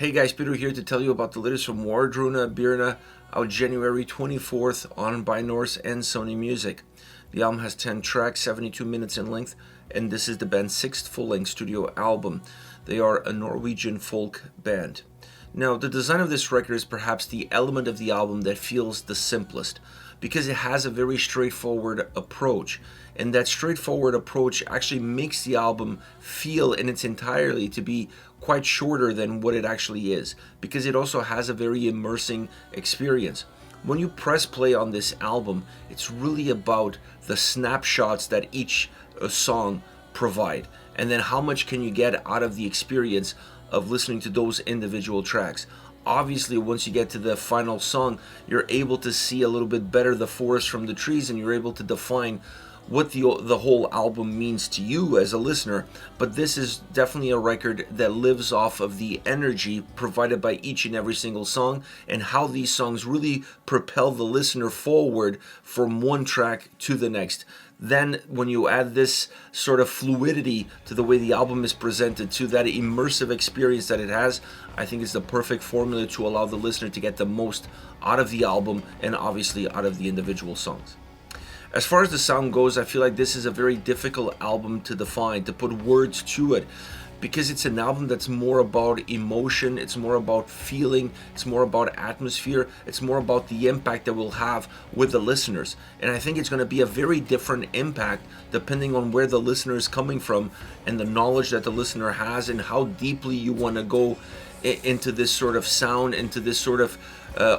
Hey guys, Peter here to tell you about the latest from Wardruna, Birna, out January 24th on by Norse and Sony Music. The album has 10 tracks, 72 minutes in length, and this is the band's 6th full-length studio album. They are a Norwegian folk band. Now, the design of this record is perhaps the element of the album that feels the simplest, because it has a very straightforward approach. And that straightforward approach actually makes the album feel in its entirety to be quite shorter than what it actually is, because it also has a very immersing experience. When you press play on this album, it's really about the snapshots that each song provide, and then how much can you get out of the experience of listening to those individual tracks. Obviously, once you get to the final song, you're able to see a little bit better the forest from the trees, and you're able to define what the whole album means to you as a listener. But this is definitely a record that lives off of the energy provided by each and every single song, and how these songs really propel the listener forward from one track to the next. Then when you add this sort of fluidity to the way the album is presented, to that immersive experience that it has, I think it's the perfect formula to allow the listener to get the most out of the album, and obviously out of the individual songs. As far as the sound goes, I feel like this is a very difficult album to define, to put words to it, because it's an album that's more about emotion, it's more about feeling, it's more about atmosphere, it's more about the impact that we'll have with the listeners. And I think it's going to be a very different impact depending on where the listener is coming from, and the knowledge that the listener has, and how deeply you want to go into this sort of sound, into this sort of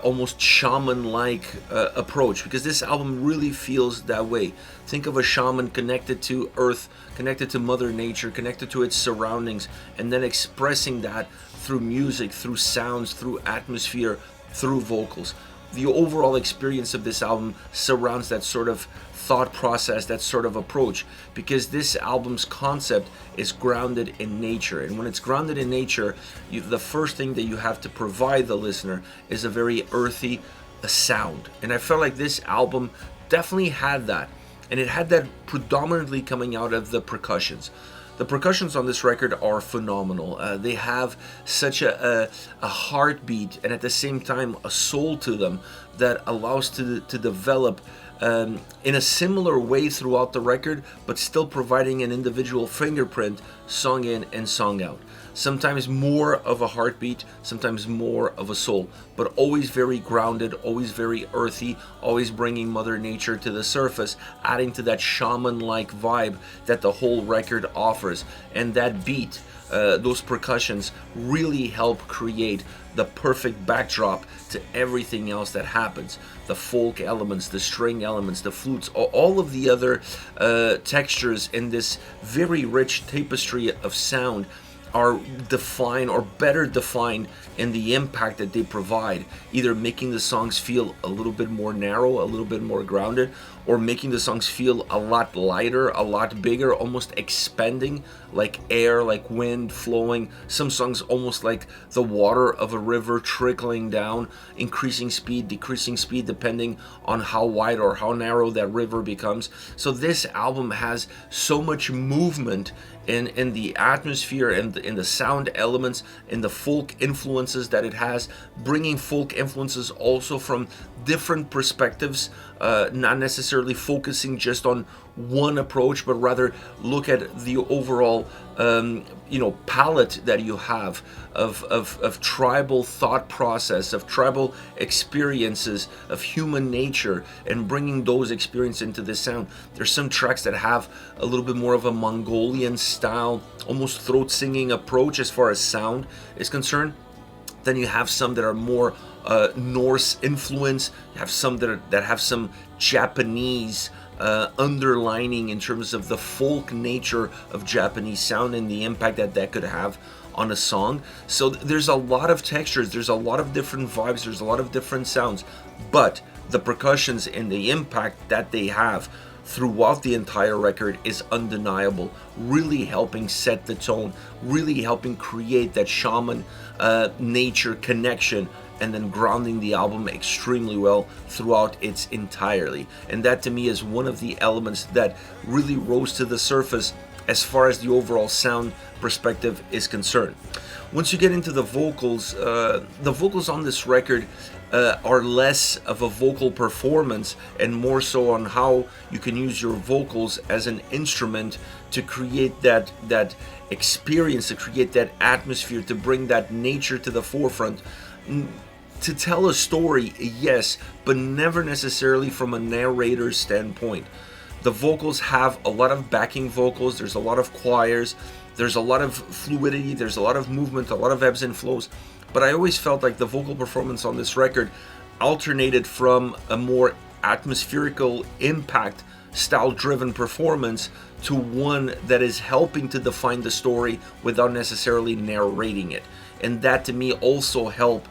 almost shaman-like approach, because this album really feels that way. Think of a shaman connected to earth, connected to Mother Nature, connected to its surroundings, and then expressing that through music, through sounds, through atmosphere, through vocals. The overall experience of this album surrounds that sort of thought process, that sort of approach, because this album's concept is grounded in nature. And when it's grounded in nature, the first thing that you have to provide the listener is a very earthy sound. And I felt like this album definitely had that. And it had that predominantly coming out of the percussions. The percussions on this record are phenomenal. They have such a heartbeat, and at the same time a soul to them, that allows to develop in a similar way throughout the record, but still providing an individual fingerprint, song in and song out. Sometimes more of a heartbeat, sometimes more of a soul, but always very grounded, always very earthy, always bringing Mother Nature to the surface, adding to that shaman-like vibe that the whole record offers. And that beat, those percussions really help create the perfect backdrop to everything else that happens. The folk elements, the string elements, the flutes, all of the other textures in this very rich tapestry of sound are defined, or better defined, in the impact that they provide, either making the songs feel a little bit more narrow, a little bit more grounded, or making the songs feel a lot lighter, a lot bigger, almost expanding, like air, like wind flowing. Some songs almost like the water of a river trickling down, increasing speed, decreasing speed, depending on how wide or how narrow that river becomes. So this album has so much movement in the atmosphere, and in the sound elements, in the folk influences that it has, bringing folk influences also from different perspectives, not necessarily focusing just on one approach, but rather look at the overall palette that you have of tribal thought process, of tribal experiences, of human nature, and bringing those experiences into the sound. There's some tracks that have a little bit more of a Mongolian style, almost throat singing approach as far as sound is concerned. Then you have some that are more Norse influence. You have some that have some Japanese underlining in terms of the folk nature of Japanese sound, and the impact that could have on a song. So there's a lot of textures, there's a lot of different vibes, there's a lot of different sounds, but the percussions and the impact that they have throughout the entire record is undeniable, really helping set the tone, really helping create that shaman nature connection, and then grounding the album extremely well throughout its entirety. And that to me is one of the elements that really rose to the surface as far as the overall sound perspective is concerned. Once you get into the vocals on this record are less of a vocal performance and more so on how you can use your vocals as an instrument to create that experience, to create that atmosphere, to bring that nature to the forefront. To tell a story, yes, but never necessarily from a narrator's standpoint. The vocals have a lot of backing vocals, there's a lot of choirs, there's a lot of fluidity, there's a lot of movement, a lot of ebbs and flows, but I always felt like the vocal performance on this record alternated from a more atmospherical impact style driven performance to one that is helping to define the story without necessarily narrating it. And that to me also helped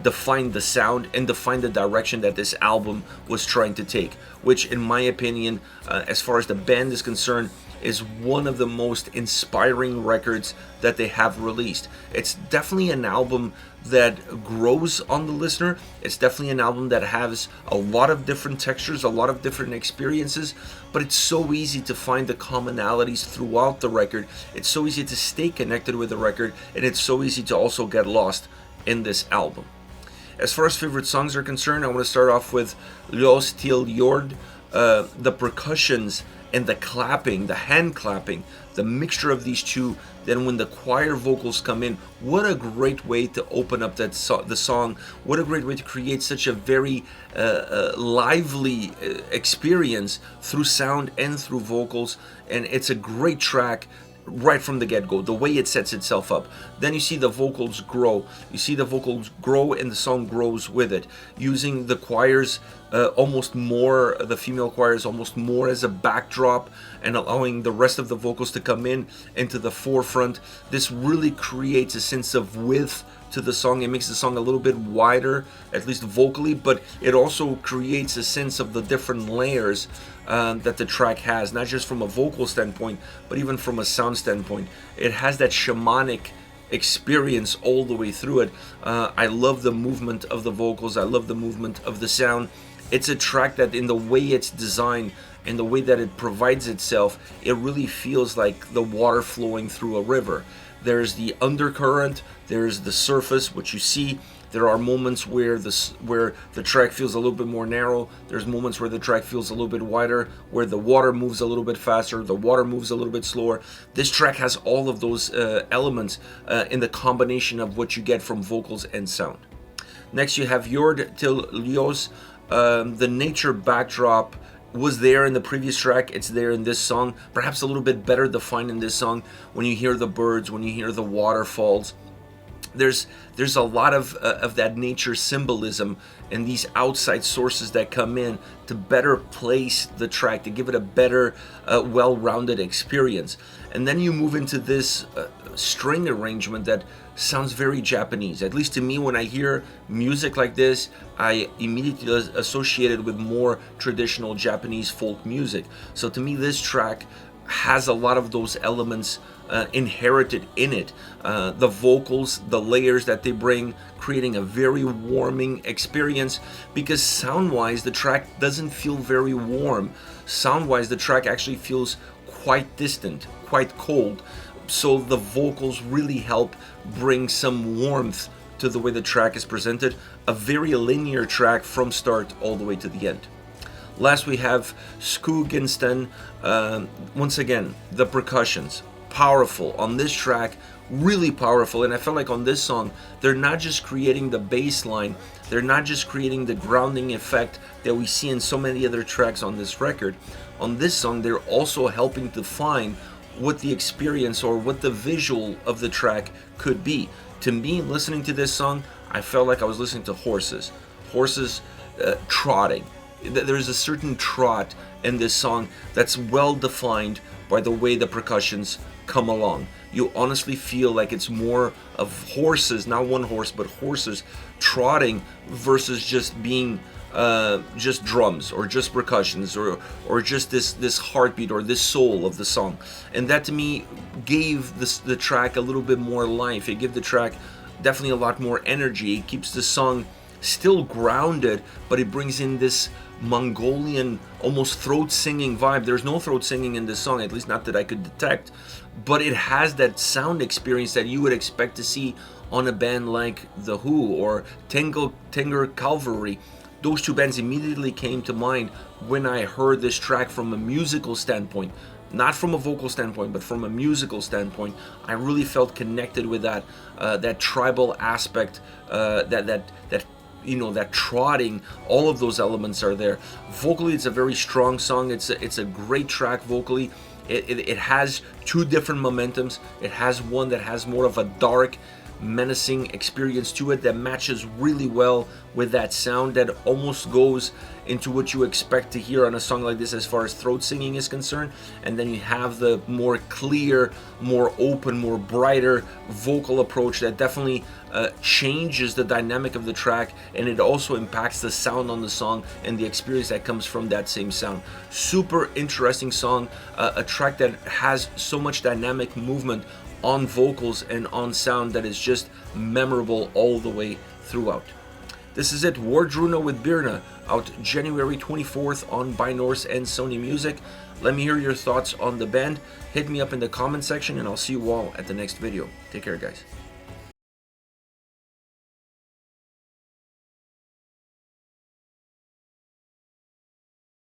define the sound and define the direction that this album was trying to take, which in my opinion, as far as the band is concerned, is one of the most inspiring records that they have released. It's definitely an album that grows on the listener. It's definitely an album that has a lot of different textures, a lot of different experiences, but it's so easy to find the commonalities throughout the record. It's so easy to stay connected with the record, and it's so easy to also get lost in this album. As far as favorite songs are concerned, I want to start off with Ljos till Jord. The percussions and the clapping, the hand clapping, the mixture of these two, then when the choir vocals come in, what a great way to open up the song. What a great way to create such a very lively experience through sound and through vocals. And it's a great track right from the get-go, the way it sets itself up. Then you see the vocals grow. You see the vocals grow and the song grows with it, using the choirs almost more, the female choirs almost more as a backdrop and allowing the rest of the vocals to come in into the forefront. This really creates a sense of width to the song. It makes the song a little bit wider, at least vocally, but it also creates a sense of the different layers that the track has, not just from a vocal standpoint, but even from a sound standpoint. It has that shamanic experience all the way through it. I love the movement of the vocals. I love the movement of the sound. It's a track that in the way it's designed and the way that it provides itself, it really feels like the water flowing through a river. There's the undercurrent, there's the surface, which you see. There are moments where the track feels a little bit more narrow. There's moments where the track feels a little bit wider, where the water moves a little bit faster, the water moves a little bit slower. This track has all of those elements in the combination of what you get from vocals and sound. Next you have Jord till Ljos. The nature backdrop was there in the previous track. It's there in this song, perhaps a little bit better defined in this song. When you hear the birds, when you hear the waterfalls, there's a lot of that nature symbolism and these outside sources that come in to better place the track, to give it a better well-rounded experience. And then you move into this string arrangement that sounds very Japanese. At least to me, when I hear music like this, I immediately associate it with more traditional Japanese folk music. So to me, this track has a lot of those elements inherited in it. The vocals, the layers that they bring, creating a very warming experience, because sound-wise, the track doesn't feel very warm. Sound-wise, the track actually feels quite distant, quite cold. So the vocals really help bring some warmth to the way the track is presented. A very linear track from start all the way to the end. Last we have Skuggehesten. Once again, the percussions, powerful on this track, really powerful. And I felt like on this song, they're not just creating the bass line, they're not just creating the grounding effect that we see in so many other tracks on this record. On this song, they're also helping define what the experience or what the visual of the track could be. To me, listening to this song, I felt like I was listening to horses trotting. There's a certain trot in this song that's well defined by the way the percussions come along. You honestly feel like it's more of horses, not one horse, but horses trotting versus just being just drums or just percussions or just this heartbeat or this soul of the song. And that to me gave the track a little bit more life. It gave the track definitely a lot more energy. It keeps the song still grounded, but it brings in this Mongolian, almost throat singing vibe. There's no throat singing in this song, at least not that I could detect, but it has that sound experience that you would expect to see on a band like The Who or Tinger Cavalry. Those two bands immediately came to mind when I heard this track from a musical standpoint. Not from a vocal standpoint, but from a musical standpoint. I really felt connected with that that tribal aspect, that trotting. All of those elements are there. Vocally, it's a very strong song. It's a great track vocally. It has two different momentums. It has one that has more of a dark, menacing experience to it that matches really well with that sound that almost goes into what you expect to hear on a song like this as far as throat singing is concerned. And then you have the more clear, more open, more brighter vocal approach that definitely changes the dynamic of the track, and it also impacts the sound on the song and the experience that comes from that same sound. Super interesting song, a track that has so much dynamic movement on vocals and on sound that is just memorable all the way throughout. This is it, Wardruna with Birna, out January 24th on By Norse and Sony Music. Let me hear your thoughts on the band. Hit me up in the comment section, and I'll see you all at the next video. Take care, guys.